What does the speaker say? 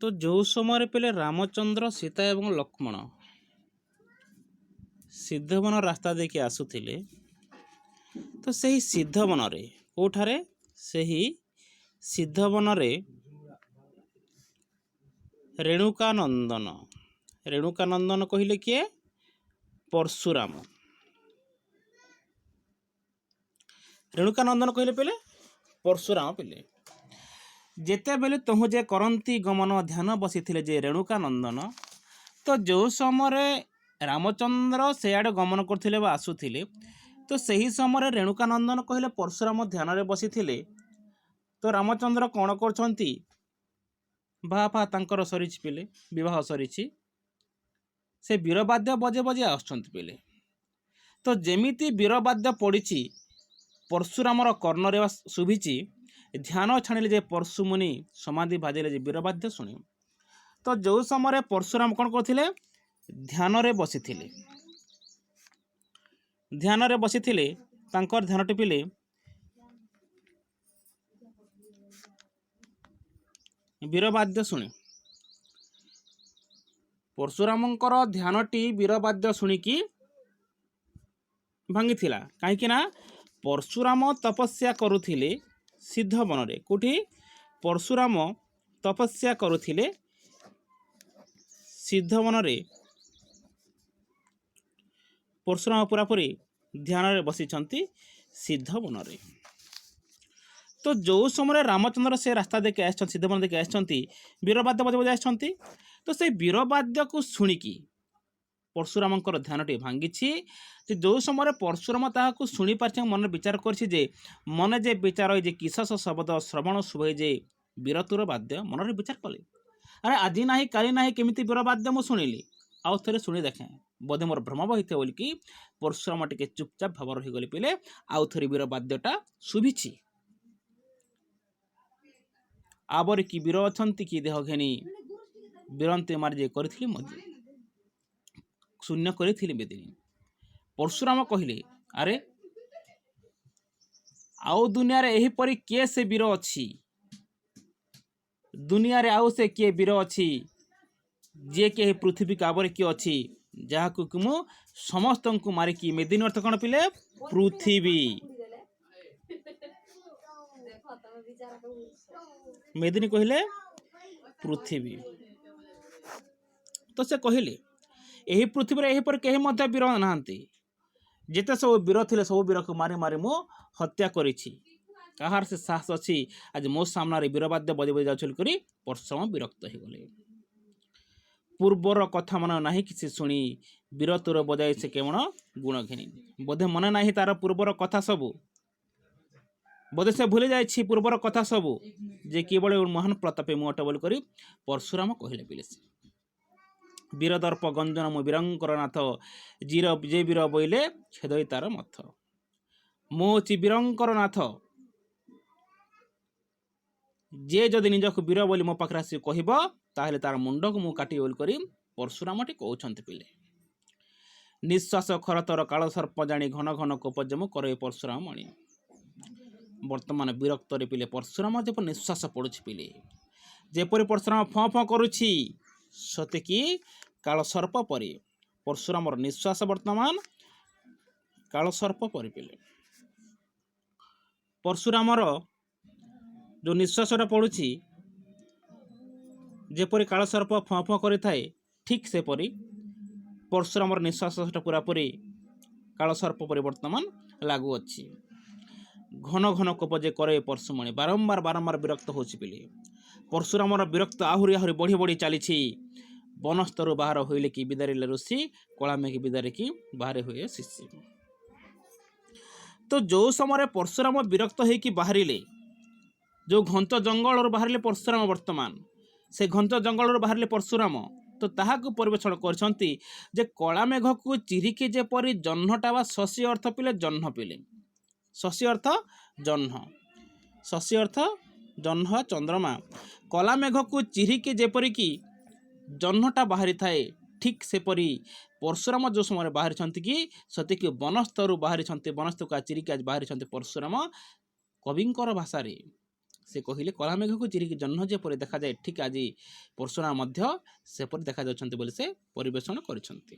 तो जो समय पहले रामचंद्र सीता एवं लक्ष्मण सिद्धवन रास्ता देखिए आसुथिले तो सही सिद्धवन रे कोठारे सही सिद्धवन रे रेणुकानंदन रेणुकानंदन कहले किए परशुराम रेणुकानंदन कहले पहले परशुराम पहले जेते बेले तहु जे करंती गमन ध्यान बसी जे रेणुकानंदन तो जो समय रामचंद्र सेआड़े गमन करथिले बा आसुथिले तो सही समय रेणुकानंदन कहले परशुराम ध्यान रे बसी तो रामचंद्र कौन करछंती बापा तांकर सरीछि पिले विवाह सरीछि से वीरवाद्य बजे बजे आसुछंती पिले तो जेमिति वीरवाद्य पड़िछि परशुरामर कर्णरे शुभिछि ध्यान छाणिले जे परशुमुनि समाधि भाजिले जे वीरवाद्य शुणी तो जो समय परशुराम कौन करथिले ध्यान रे बसिथिले ध्यान रे बसिथिले तांकर ध्यान टिपिले वीरवाद्य शुणी परशुरामंकर ध्यानटी वीरवाद्य शुणिकी भांगिथिला काहेकि ना परशुराम तपस्या करुथिले सिद्धवन रे कोठी परशुराम तपस्या करुथिले सिद्धवन रे परशुराम पूरापूरी ध्यान रे बसिछंती सिद्धवन रे तो जो समय रामचंद्र से रास्ता देखे आछन सिद्धवन देखे आछन वीरवाद्य बजे बजे आछन तो से वीरवाद्य को शुणिकी परशुरामंकर ध्यानटी भांगी जो समय परशुराम ताहाको शुणी पारछे मन विचार करछि जे मन जे विचार जे किसस शब्द श्रवण शुभे जे वीरतुर वाद्य मन विचार कले अरे आज ना काली ना केमिति वीरवाद्य मु शुणिली आउ थे शुणी देखे बोधे मोर भ्रम बहिते बोल कि परशुराम टिके चुपचाप भाव रहीगले पिले आउ थे वीरवाद्यटा शुभिछि आबर कि वीर अछंती कि देह घेनी वीरंते मार जे करथिली मजे शून्य करी बेदिनी परशुराम कहले अरे आउ दुनिया रे एही परी के से वीर अछि दुनिया रे आउ से के वीर अछि जे के पृथ्वी काबर के अछि जाहाकु कुमु समस्त को मारी की मेदिनी अर्थ कोन पिले पृथ्वी मेदिनी कहले पृथ्वी तो से कहले एही पृथ्वी रे एही पर केही मध्य वीर नाहांती जेते सब वीर थिले सब वीर को मारी मारी मो हत्या करिछि कहार से साहस अछि आज मो सामना रे वीरवाद्य बजे बजे जाउछल करी परशुराम विरक्त हो गले पूर्वर कथा मन नाही किसी सुनी वीरतुर बजाय से केवण गुण घेनी बोधे मन नाही तार पूर्वर कथा सब बोधे से भूली जाइछि पूर्वर कथा सब जे केवल महान प्रतापे मुअट बोल करी परशुराम कहले बिले वीरदर्प गंजन मु वीरंकर नाथ जीर जे वीर बोइले छेदई तार मथ मोची वीरंकर नाथ जे जदि निजक वीर बोली मो पाखरे आसी कहब ताहेले तार मुंड को मु काटी बोल करी परशुरामटी कहउछंती पिले निश्वास खरतर काल सर्प जानी घन घन कोपजम करे परशुराम मणि वर्तमान विरक्त रे पिले परशुराम जेप निश्वास पड़ुछि पिले जेपरि परशुराम फ फ करुछि सते कि काल सर्प परि परशुराम निश्वास वर्तमान काल सर्प परि पिले परशुराम जो निश्वासटा पड़ुछि जेपरि काल सर्प फ फ करि थाए ठीक से परि परशुराम निश्वासटा पूरापूरी काल सर्प परिवर्तमान लागू अच्छी घन घन कोप जे करे परशुमणि बारंबार बारंबार विरक्त होछि पिले परशुराम विरक्त आहुरी आहुरी बढ़ी बढ़ी चली वनस्तरु बाहर होइले कि बिदारिले ऋषि कलामे की बिदारे की बाहर हुए शिष्य तो जो समय परशुराम विरक्त होइकी बाहरिले जो घंट जंगल बाहरिले परशुराम वर्तमान से घंट जंगल बाहरिले परशुराम तो ताहाकु परिवेषण करछंती जे कला मेघ को चिरिके जेपरि जह्नटा बा शशि अर्थ पिले जह्न पिले शशि अर्थ जह्न शशि अर्थ जह्न चंद्रमा कला मेघ को चिरिके जेपरि की जह्नटा बाहरी थाए ठीक सेपरि परशुराम जो समय बाहरी छंती कि सतिक वनस्तरु बाहरी छंती वनस्तु का चिरिके आज बाहरी छंती परशुराम कविंकर भाषा रे ସେ କହିଲେ କଳା ମେଘକୁ ଚିରିକି ଜହ୍ନ ଯେପରି ଦେଖାଯାଏ ଠିକ୍ ଆଜି ପରଶୁରାମ ମଧ୍ୟ ସେପରି ଦେଖାଯାଉଛନ୍ତି ବୋଲି ସେ ପରିବେଷଣ କରିଛନ୍ତି।